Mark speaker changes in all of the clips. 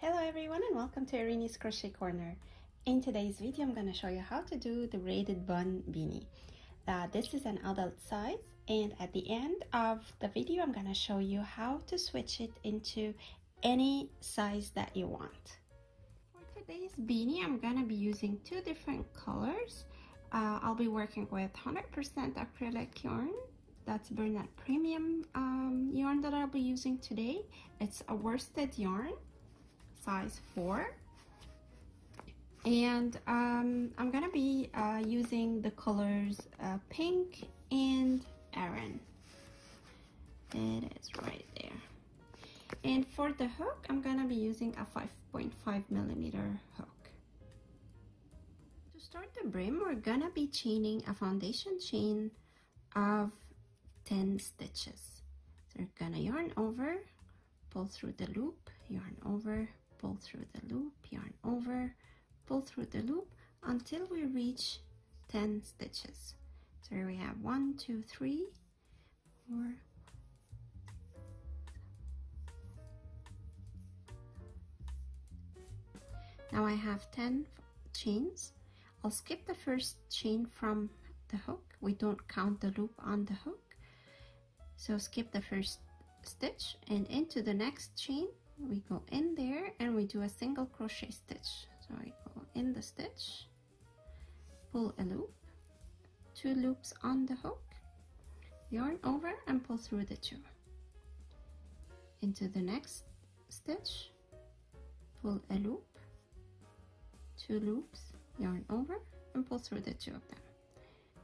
Speaker 1: Hello everyone and welcome to Irini's Crochet Corner. In today's video I'm going to show you how to do the braided bun beanie. This is an adult size, and at the end of the video I'm going to show you how to switch it into any size that you want. For today's beanie I'm going to be using two different colors. I'll be working with 100% acrylic yarn. That's Braided premium yarn that I'll be using today. It's a worsted yarn, size 4, and I'm gonna be using the colors pink and Aran. It is right there. And for the hook I'm gonna be using a 5.5mm hook. To start the brim we're gonna be chaining a foundation chain of 10 stitches. So we're gonna yarn over, pull through the loop, yarn over, pull through the loop, yarn over, pull through the loop until we reach 10 stitches. So here we have 1, 2, 3, 4. Now I have 10 chains. I'll skip the first chain from the hook. We don't count the loop on the hook. So skip the first stitch and into the next chain we go in there and we do a single crochet stitch. So I go in the stitch, pull a loop, 2 loops on the hook, yarn over and pull through the 2. Into the next stitch, pull a loop, 2 loops, yarn over and pull through the 2 of them.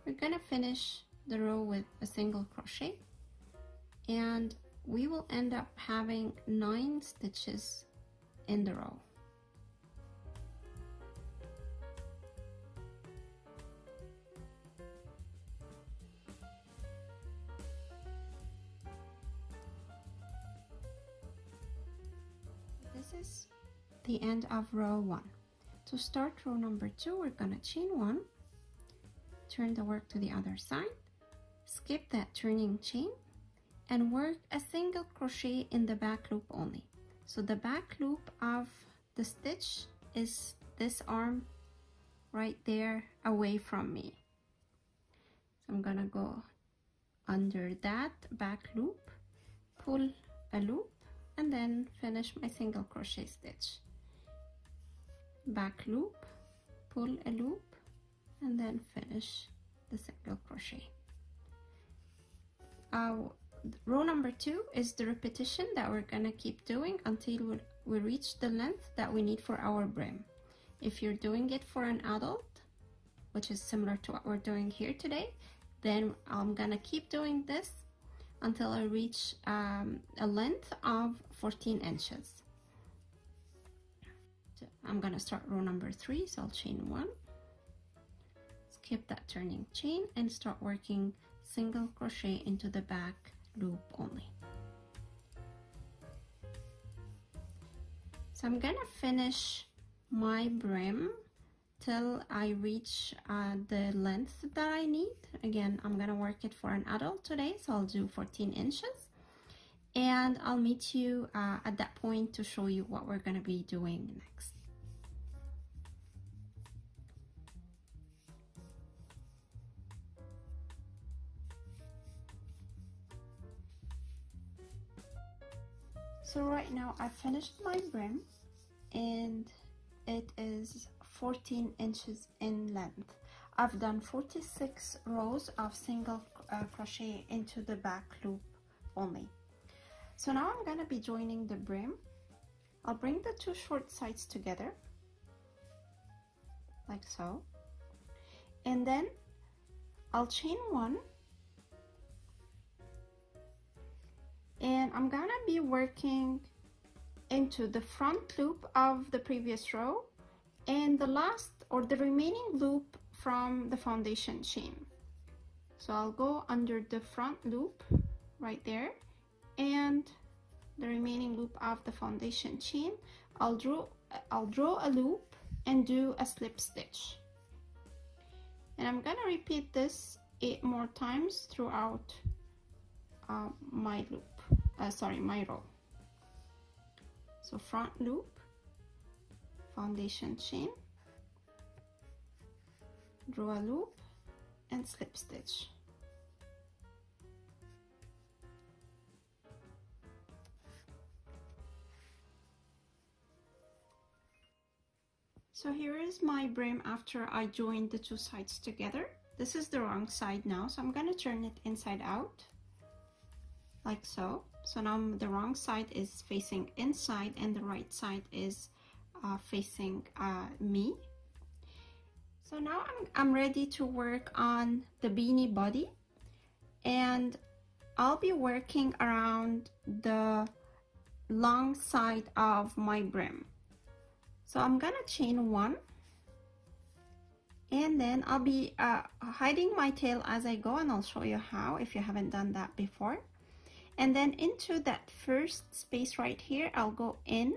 Speaker 1: We're gonna finish the row with a single crochet, and we will end up having 9 stitches in the row. This is the end of row 1. To start row number 2, we're gonna chain 1, turn the work to the other side, skip that turning chain, and work a single crochet in the back loop only. So the back loop of the stitch is this arm right there away from me. So I'm gonna go under that back loop, pull a loop, and then finish my single crochet stitch. Back loop, pull a loop, and then finish the single crochet. Row number 2 is the repetition that we're gonna keep doing until we reach the length that we need for our brim. If you're doing it for an adult, which is similar to what we're doing here today, then I'm gonna keep doing this until I reach a length of 14 inches. So I'm gonna start row number 3, so I'll chain 1, skip that turning chain, and start working single crochet into the back loop only. So I'm gonna finish my brim till I reach the length that I need. Again, I'm gonna work it for an adult today, so I'll do 14 inches, and I'll meet you at that point to show you what we're gonna be doing next. So right now I finished my brim and it is 14 inches in length. I've done 46 rows of single crochet into the back loop only. So now I'm gonna be joining the brim. I'll bring the 2 short sides together like so, and then I'll chain 1, and I'm gonna be working into the front loop of the previous row and the last or the remaining loop from the foundation chain. So I'll go under the front loop right there and the remaining loop of the foundation chain. I'll draw a loop and do a slip stitch, and I'm gonna repeat this 8 more times throughout my loop, my row. So front loop, foundation chain, draw a loop and slip stitch. So here is my brim after I joined the two sides together. This is the wrong side now, so I'm going to turn it inside out like so. So now the wrong side is facing inside and the right side is facing me. So now I'm ready to work on the beanie body, and I'll be working around the long side of my brim. So I'm gonna chain one, and then I'll be hiding my tail as I go, and I'll show you how if you haven't done that before. And then into that first space right here, I'll go in,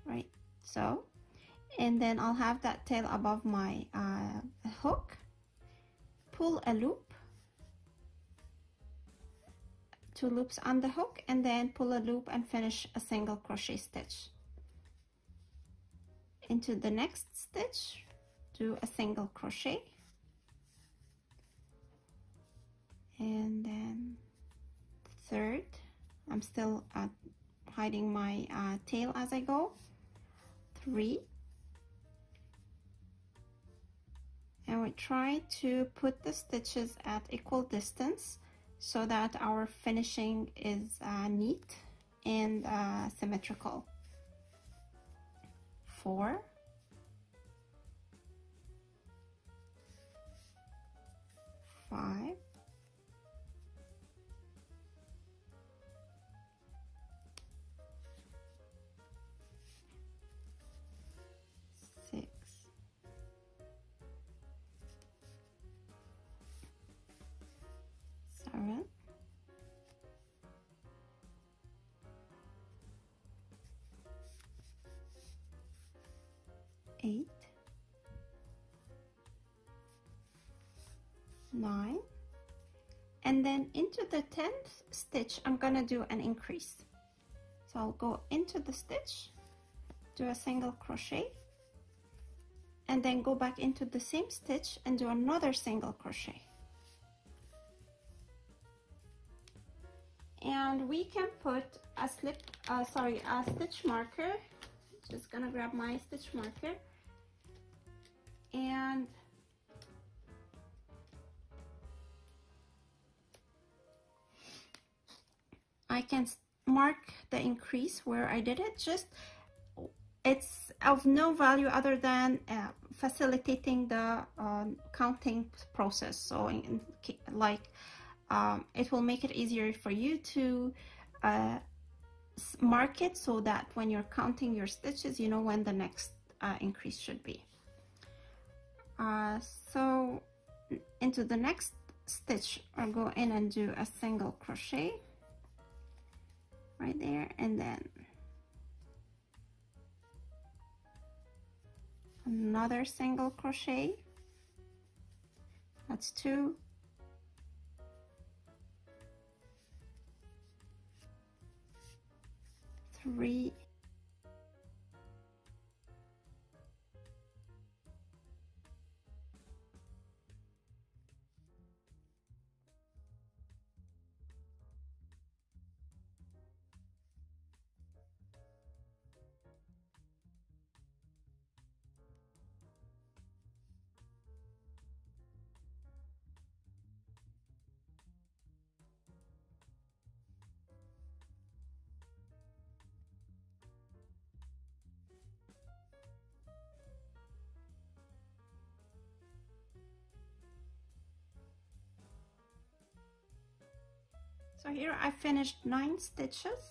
Speaker 1: right so, and then I'll have that tail above my hook, pull a loop, two loops on the hook, and then pull a loop and finish a single crochet stitch. Into the next stitch, do a single crochet, and then third, I'm still hiding my tail as I go, 3, and we try to put the stitches at equal distance so that our finishing is neat and symmetrical. 4, 5, 6, 7, 8, 9, and then into the 10th stitch I'm gonna do an increase. So I'll go into the stitch, do a single crochet, and then go back into the same stitch and do another single crochet. And we can put a stitch marker. Just gonna grab my stitch marker, and I can mark the increase where I did it. Just it's of no value other than facilitating the counting process. So it will make it easier for you to mark it so that when you're counting your stitches, you know when the next increase should be. So into the next stitch, I'll go in and do a single crochet right there, and then another single crochet. That's 2, 3, So here I finished 9 stitches.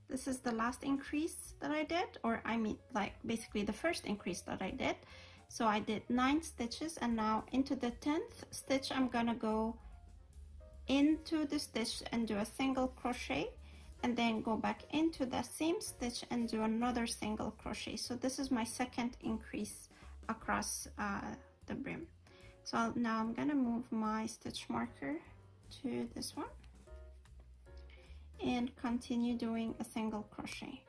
Speaker 1: This is the last increase that I did, or I mean like basically the first increase that I did. So I did 9 stitches, and now into the 10th stitch I'm gonna go into the stitch and do a single crochet, and then go back into the same stitch and do another single crochet. So this is my second increase across the brim. So now I'm gonna move my stitch marker to this one and continue doing a single crochet.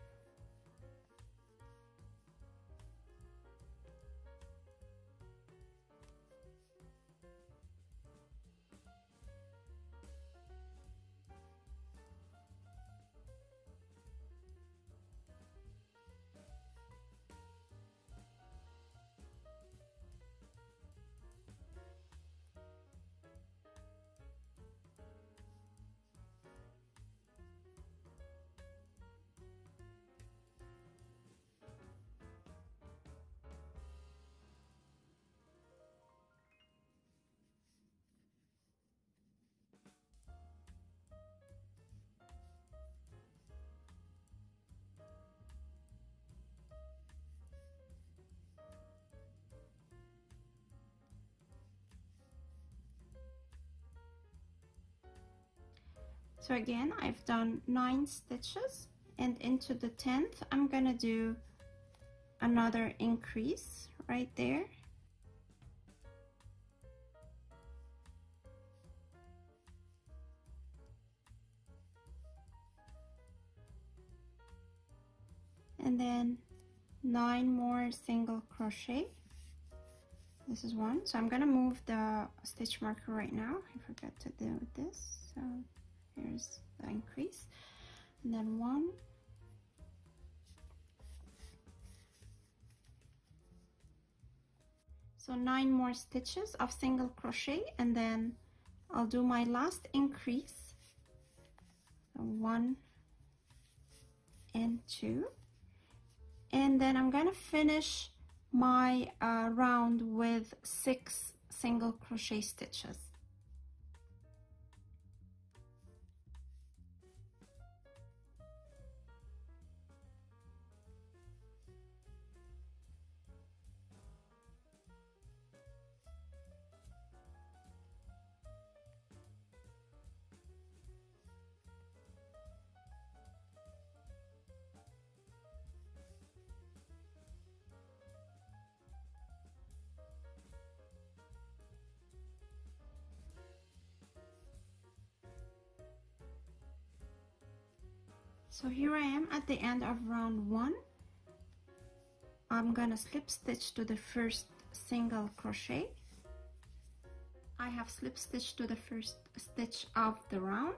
Speaker 1: So again, I've done 9 stitches, and into the 10th I'm gonna do another increase right there. And then 9 more single crochet. This is 1, so I'm gonna move the stitch marker right now. I forgot to do this, so here's the increase, and then 1, so 9 more stitches of single crochet, and then I'll do my last increase, so 1 and 2, and then I'm gonna finish my round with 6 single crochet stitches. So here I am at the end of round 1. I'm gonna slip stitch to the first single crochet. I have slip stitched to the first stitch of the round,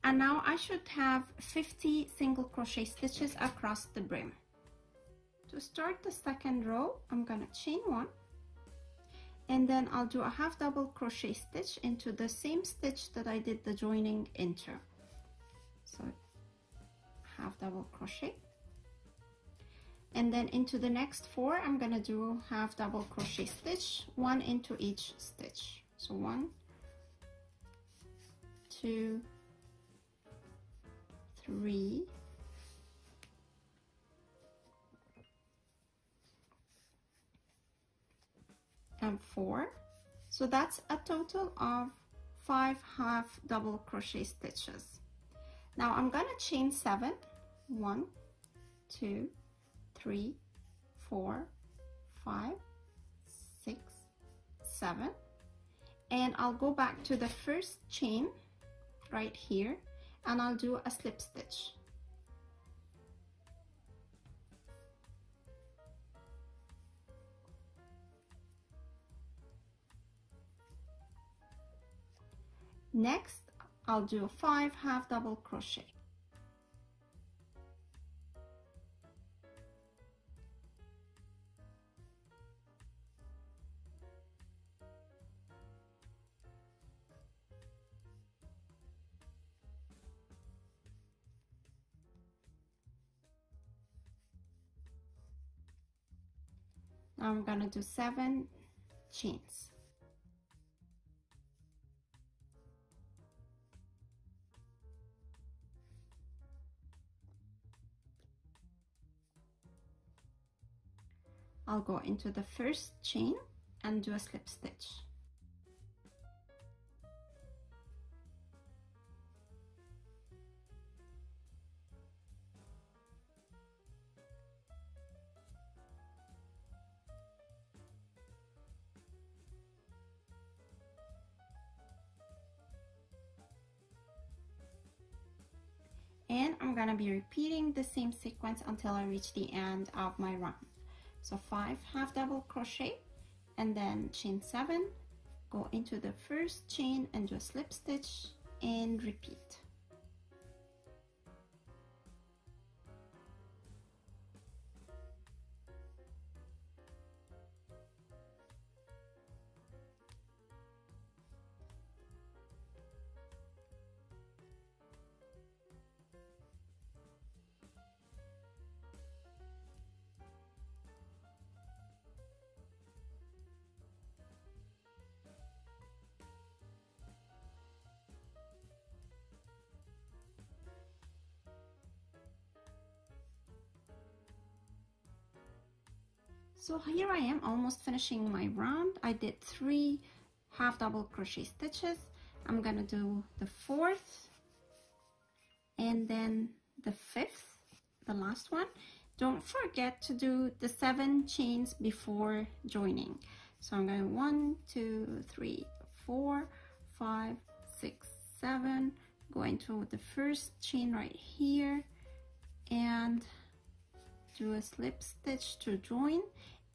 Speaker 1: and now I should have 50 single crochet stitches across the brim. To start the second row, I'm gonna chain 1, and then I'll do a half double crochet stitch into the same stitch that I did the joining into. So half double crochet, and then into the next 4 I'm gonna do half double crochet stitch, 1 into each stitch. So 1, 2, 3, and 4. So that's a total of 5 half double crochet stitches. Now I'm gonna chain 7, 1, 2, 3, 4, 5, 6, 7, and I'll go back to the first chain right here, and I'll do a slip stitch. Next, I'll do 5 half double crochet. Now I'm gonna do 7 chains. I'll go into the first chain and do a slip stitch. And I'm gonna be repeating the same sequence until I reach the end of my round. So 5 half double crochet, and then chain 7, go into the first chain and do a slip stitch and repeat. So here I am almost finishing my round. I did 3 half double crochet stitches. I'm gonna do the 4th and then the 5th, the last one. Don't forget to do the 7 chains before joining. So I'm going 1, 2, 3, 4, 5, 6, 7, going to the first chain right here and do a slip stitch to join,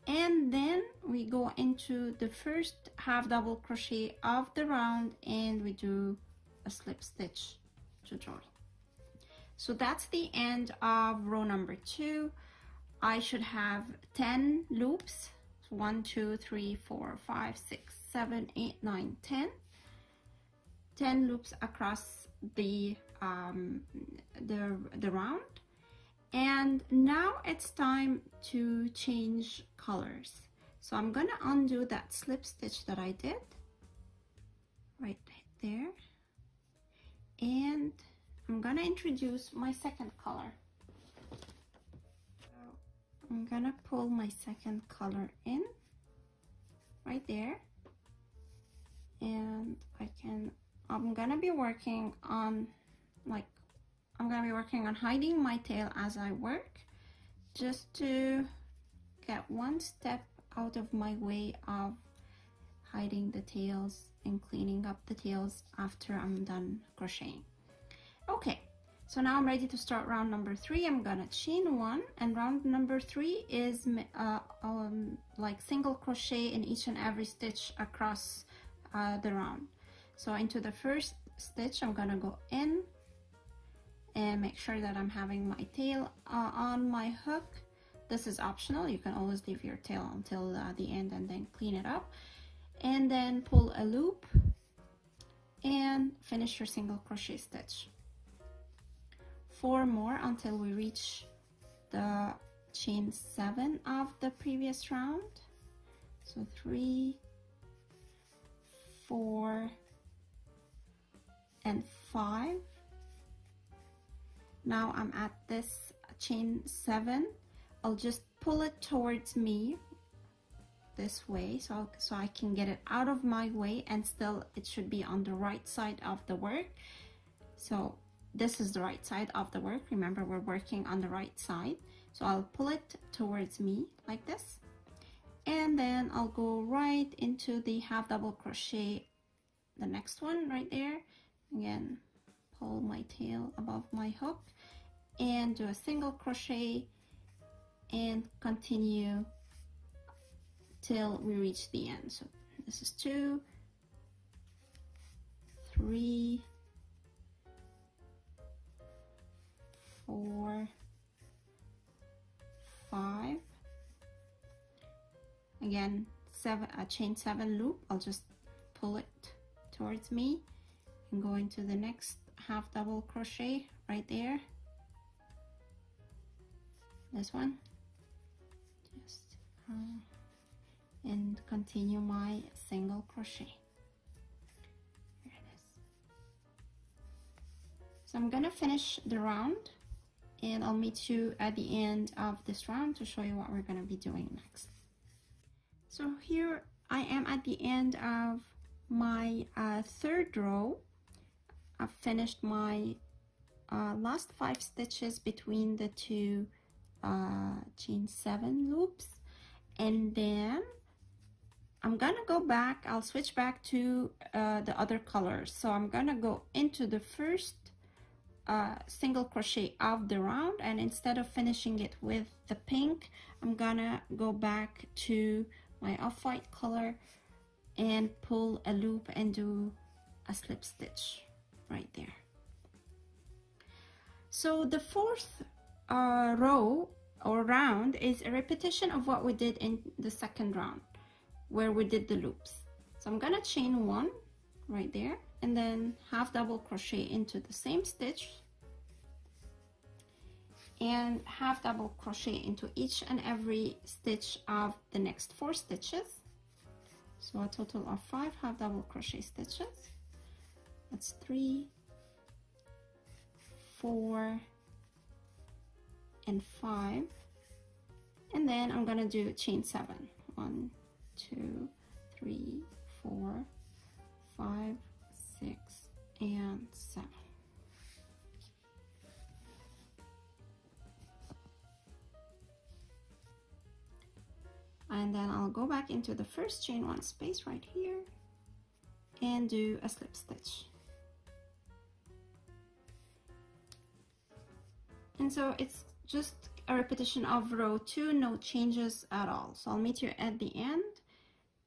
Speaker 1: and then we go into the first half double crochet of the round and we do a slip stitch to join. So that's the end of row number 2. I should have 10 loops. 1, 2, 3, 4, 5, 6, 7, 8, 9, 10. 10 loops across the round. And now it's time to change colors. So I'm gonna undo that slip stitch that I did right there, and I'm gonna introduce my second color. So I'm gonna pull my second color in right there, and I'm gonna be working on hiding my tail as I work, just to get one step out of my way of hiding the tails and cleaning up the tails after I'm done crocheting. Okay, so now I'm ready to start round number 3. I'm gonna chain 1, and round number 3 is like single crochet in each and every stitch across the round. So into the first stitch I'm gonna go in and make sure that I'm having my tail on my hook. This is optional, you can always leave your tail until the end and then clean it up, and then pull a loop and finish your single crochet stitch. 4 more until we reach the chain 7 of the previous round. So 3, 4, and 5. Now I'm at this chain 7. I'll just pull it towards me this way, so I can get it out of my way, and still it should be on the right side of the work. So this is the right side of the work. Remember, we're working on the right side. So I'll pull it towards me like this, and then I'll go right into the half double crochet, the next one right there. Again, pull my tail above my hook and do a single crochet and continue till we reach the end. So this is 2, 3, 4, 5. Again, chain 7 loop. I'll just pull it towards me and go into the next half double crochet right there. This one, just and continue my single crochet. Here it is. So I'm gonna finish the round, and I'll meet you at the end of this round to show you what we're gonna be doing next. So here I am at the end of my 3rd row. I've finished my last 5 stitches between the 2 chain 7 loops, and then I'm gonna go back. I'll switch back to the other colors. So I'm gonna go into the first single crochet of the round, and instead of finishing it with the pink, I'm gonna go back to my off-white color and pull a loop and do a slip stitch right there. So the 4th row or round is a repetition of what we did in the 2nd round, where we did the loops. So I'm gonna chain 1 right there, and then half double crochet into the same stitch, and half double crochet into each and every stitch of the next 4 stitches. So a total of 5 half double crochet stitches. That's 3, 4, and 5, and then I'm gonna do chain 7. 1, 2, 3, 4, 5, 6, and 7. and then I'll go back into the first chain one space right here and do a slip stitch. And so it's just a repetition of row 2, no changes at all. So I'll meet you at the end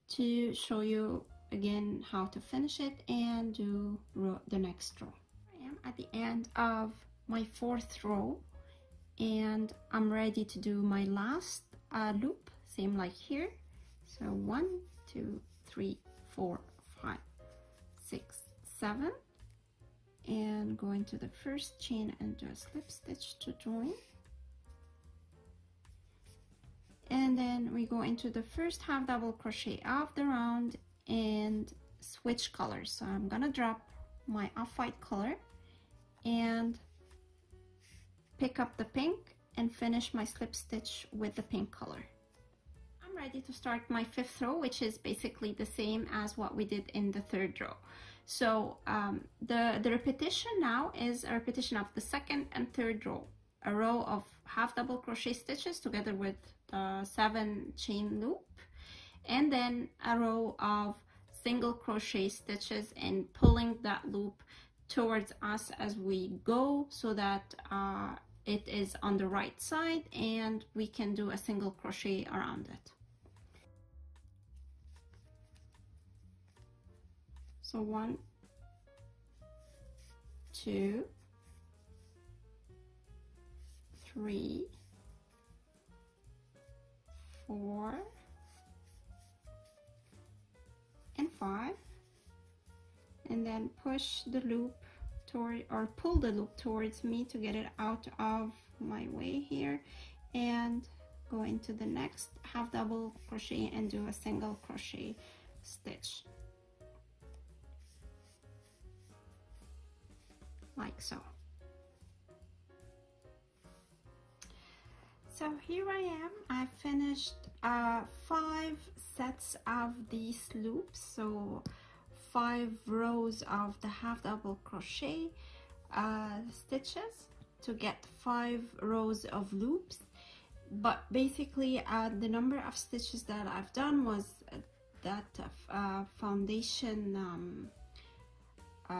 Speaker 1: to show you again how to finish it and do the next row. I am at the end of my 4th row and I'm ready to do my last loop, same like here. So 1, 2, 3, 4, 5, 6, 7, and go into the first chain and do a slip stitch to join. And then we go into the first half double crochet of the round and switch colors. So I'm gonna drop my off-white color and pick up the pink and finish my slip stitch with the pink color. I'm ready to start my 5th row, which is basically the same as what we did in the 3rd row. So the repetition now is a repetition of the 2nd and 3rd row, a row of half double crochet stitches together with the 7 chain loop, and then a row of single crochet stitches and pulling that loop towards us as we go, so that it is on the right side and we can do a single crochet around it. So 1, 2, 3, 4, and 5, and then push the loop toward, or pull the loop towards me to get it out of my way here, and go into the next half double crochet and do a single crochet stitch like so. So here I am. I finished 5 sets of these loops, so 5 rows of the half double crochet stitches to get 5 rows of loops. But basically the number of stitches that I've done was that foundation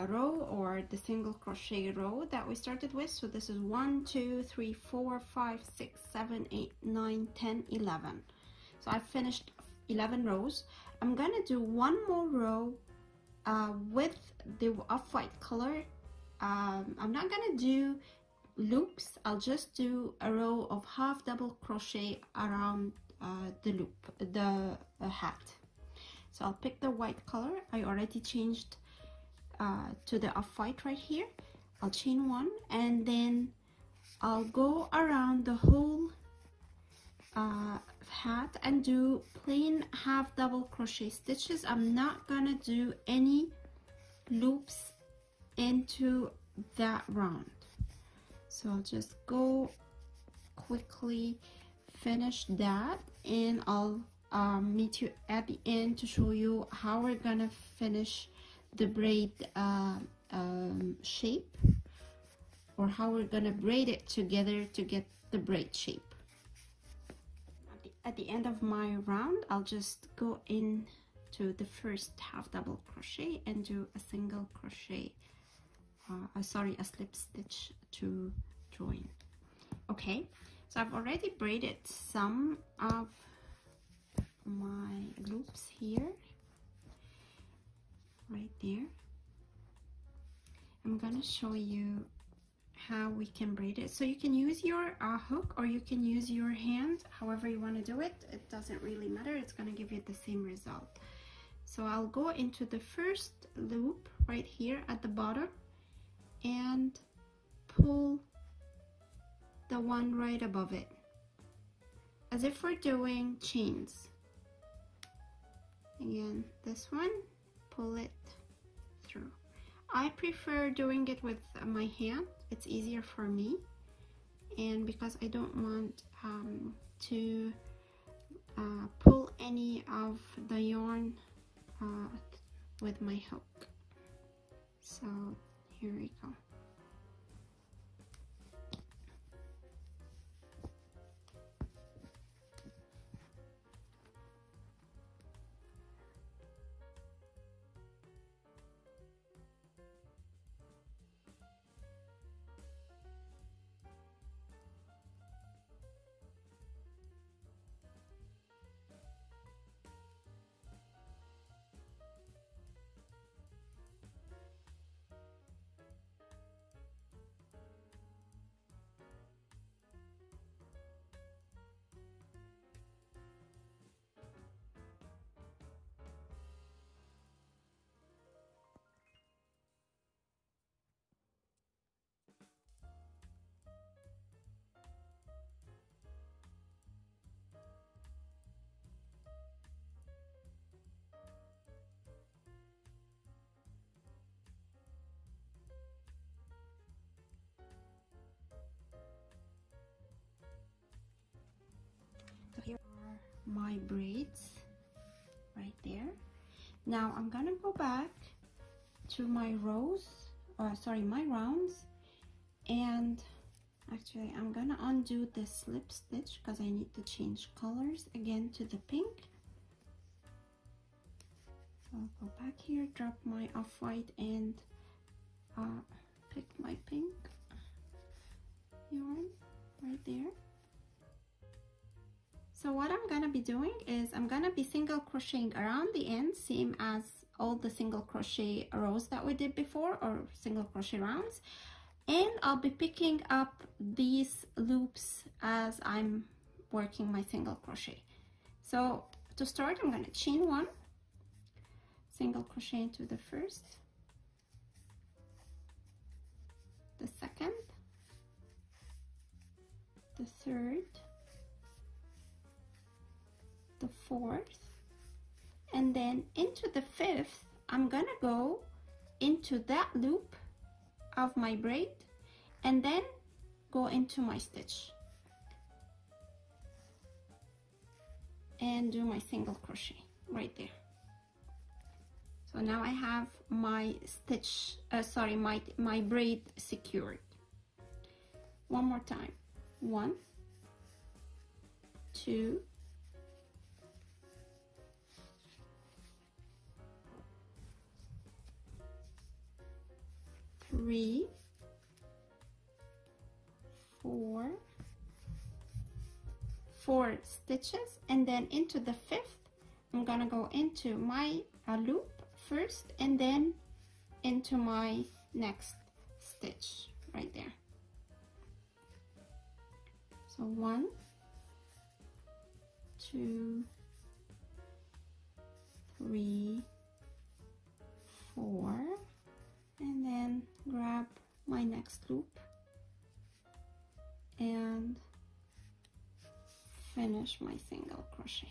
Speaker 1: row, or the single crochet row that we started with. So this is 1, 2, 3, 4, 5, 6, 7, 8, 9, 10, 11. So I finished 11 rows. I'm gonna do one more row with the off-white color. I'm not gonna do loops. I'll just do a row of half double crochet around the loop, the hat. So I'll pick the white color. I already changed to the off-white right here. I'll chain 1 and then I'll go around the whole hat and do plain half double crochet stitches. I'm not gonna do any loops into that round, so I'll just go quickly finish that, and I'll meet you at the end to show you how we're gonna finish the braid shape, or how we're gonna braid it together to get the braid shape. At the end of my round, I'll just go into the first half double crochet and do a single crochet, a slip stitch to join. Okay, so I've already braided some of my loops here, right there. I'm gonna show you how we can braid it. So you can use your hook, or you can use your hand, however you want to do it. It doesn't really matter, it's going to give you the same result. So I'll go into the first loop right here at the bottom and pull the one right above it, as if we're doing chains. Again, this one, pull it through. I prefer doing it with my hand. It's easier for me, and because I don't want to pull any of the yarn with my hook. So here we go. my braids right there. Now I'm gonna go back to my rows, my rounds, and actually I'm gonna undo the slip stitch because I need to change colors again to the pink. So I'll go back here, drop my off-white, and pick my pink yarn right there. So what I'm gonna be doing is I'm gonna be single crocheting around the end, same as all the single crochet rows that we did before, or single crochet rounds, and I'll be picking up these loops as I'm working my single crochet. So to start, I'm gonna chain one, single crochet into the first, the second, the third, the fourth, and then into the fifth. I'm gonna go into that loop of my braid and then go into my stitch and do my single crochet right there. So now I have my stitch, my braid secured. One more time. 1, 2, 3, 4, 4 stitches, and then into the fifth I'm gonna go into my loop first and then into my next stitch right there. So 1, 2, 3, 4, and then grab my next loop and finish my single crochet.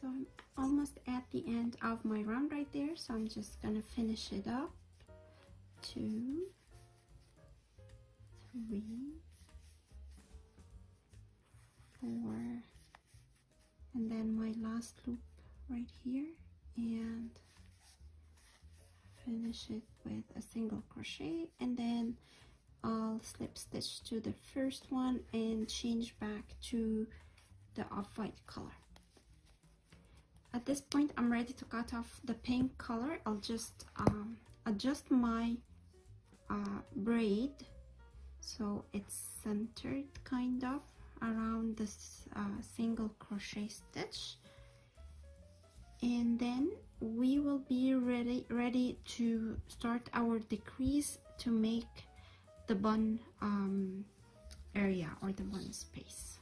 Speaker 1: So I'm almost at the end of my round right there, so I'm just gonna finish it up. 2, 3, 4, and then my last loop right here, and finish it with a single crochet, and then I'll slip stitch to the first one and change back to the off-white color. At this point, I'm ready to cut off the pink color. I'll just adjust my braid so it's centered kind of around this single crochet stitch, and then we will be ready to start our decrease to make the bun area or the bun space.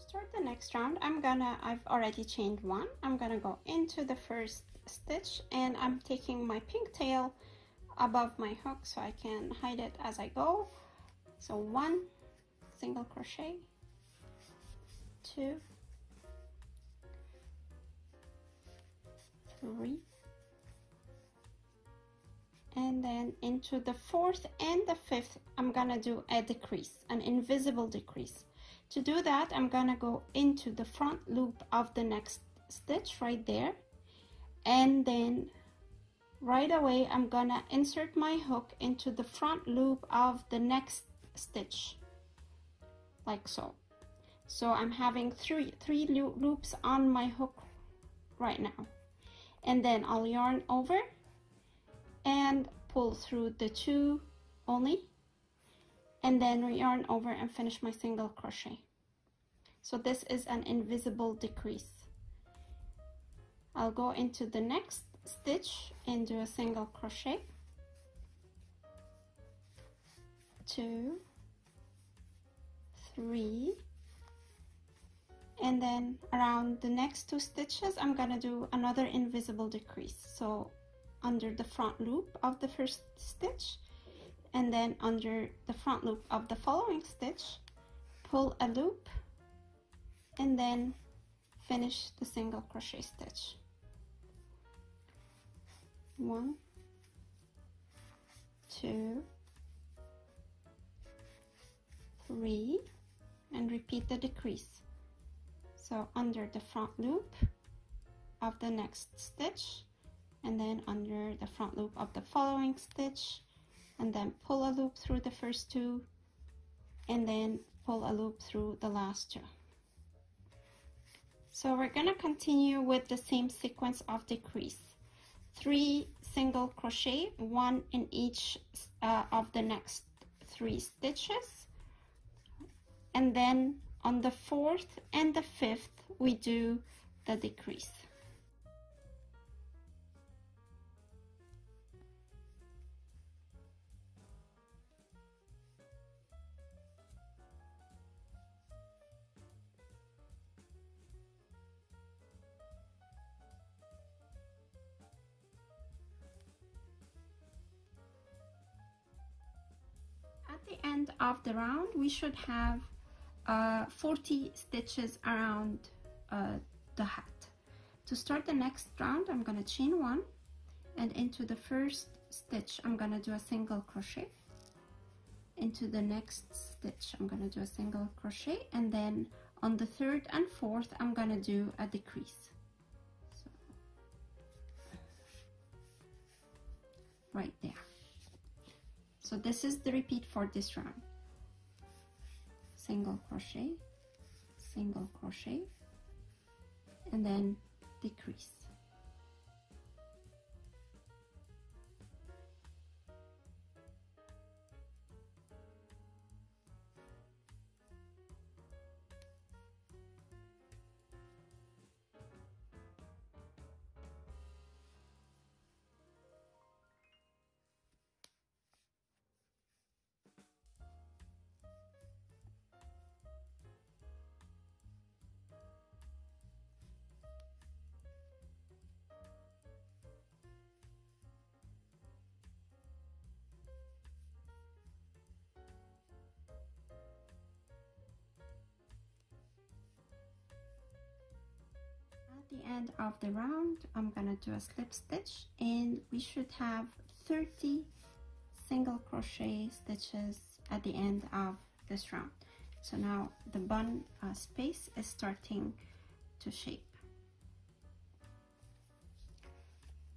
Speaker 1: Start the next round. I've already chained one. I'm gonna go into the first stitch, and I'm taking my pink tail above my hook so I can hide it as I go. So 1 single crochet, 2, 3, and then into the fourth and the fifth I'm gonna do a decrease, an invisible decrease. To do that, I'm gonna go into the front loop of the next stitch right there, and then right away I'm gonna insert my hook into the front loop of the next stitch, like so. So I'm having three loops on my hook right now, and then I'll yarn over and pull through the 2 only, and then yarn over and finish my single crochet. So this is an invisible decrease. I'll go into the next stitch and do a single crochet, 2, 3, and then around the next 2 stitches I'm gonna do another invisible decrease. So under the front loop of the first stitch, and then under the front loop of the following stitch, pull a loop, and then finish the single crochet stitch. 1, 2, 3, and repeat the decrease. So under the front loop of the next stitch, and then under the front loop of the following stitch, and then pull a loop through the first 2, and then pull a loop through the last 2. So we're gonna continue with the same sequence of decrease. 3 single crochet, 1 in each of the next 3 stitches, and then on the 4th and the 5th we do the decrease. At the end of the round, we should have 40 stitches around the hat. To start the next round, I'm going to chain 1, and into the first stitch I'm going to do a single crochet. Into the next stitch I'm going to do a single crochet, and then on the 3rd and 4th I'm going to do a decrease. So, right there. So this is the repeat for this round. Single crochet, single crochet, and then decrease. At the end of the round, I'm gonna do a slip stitch, and we should have 30 single crochet stitches at the end of this round. So now the bun space is starting to shape.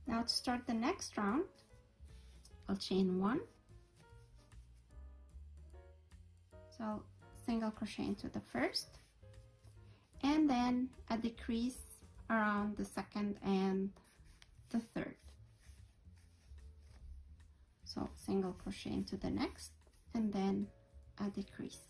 Speaker 1: Now to start the next round, I'll chain 1, so single crochet into the first, and then a decrease around the 2nd and the 3rd. So single crochet into the next, and then a decrease.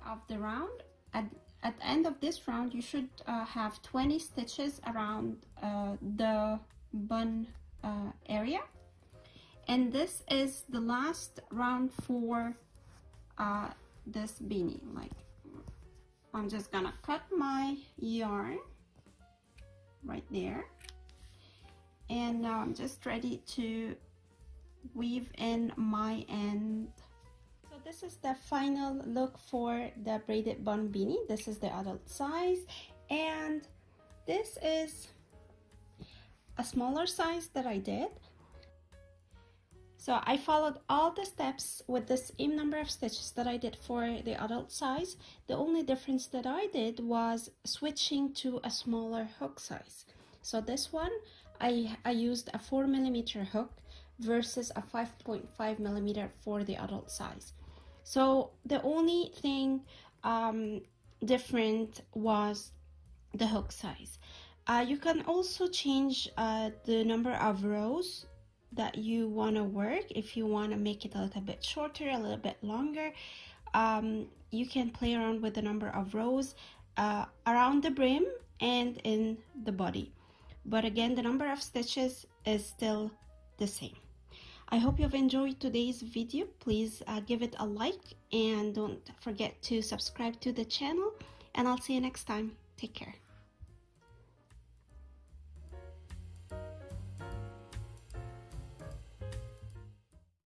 Speaker 1: Of the round, at the end of this round you should have 20 stitches around the bun area, and this is the last round for this beanie. Like, I'm just gonna cut my yarn right there, and now I'm just ready to weave in my end. So this is the final look for the braided bun beanie. This is the adult size, and this is a smaller size that I did. So I followed all the steps with the same number of stitches that I did for the adult size. The only difference that I did was switching to a smaller hook size. So this one, I used a 4mm hook versus a 5.5mm for the adult size. So the only thing different was the hook size. You can also change the number of rows that you want to work. If you want to make it a little bit shorter, a little bit longer, you can play around with the number of rows around the brim and in the body. But again, the number of stitches is still the same. I hope you've enjoyed today's video. Please give it a like and don't forget to subscribe to the channel, and I'll see you next time. Take care.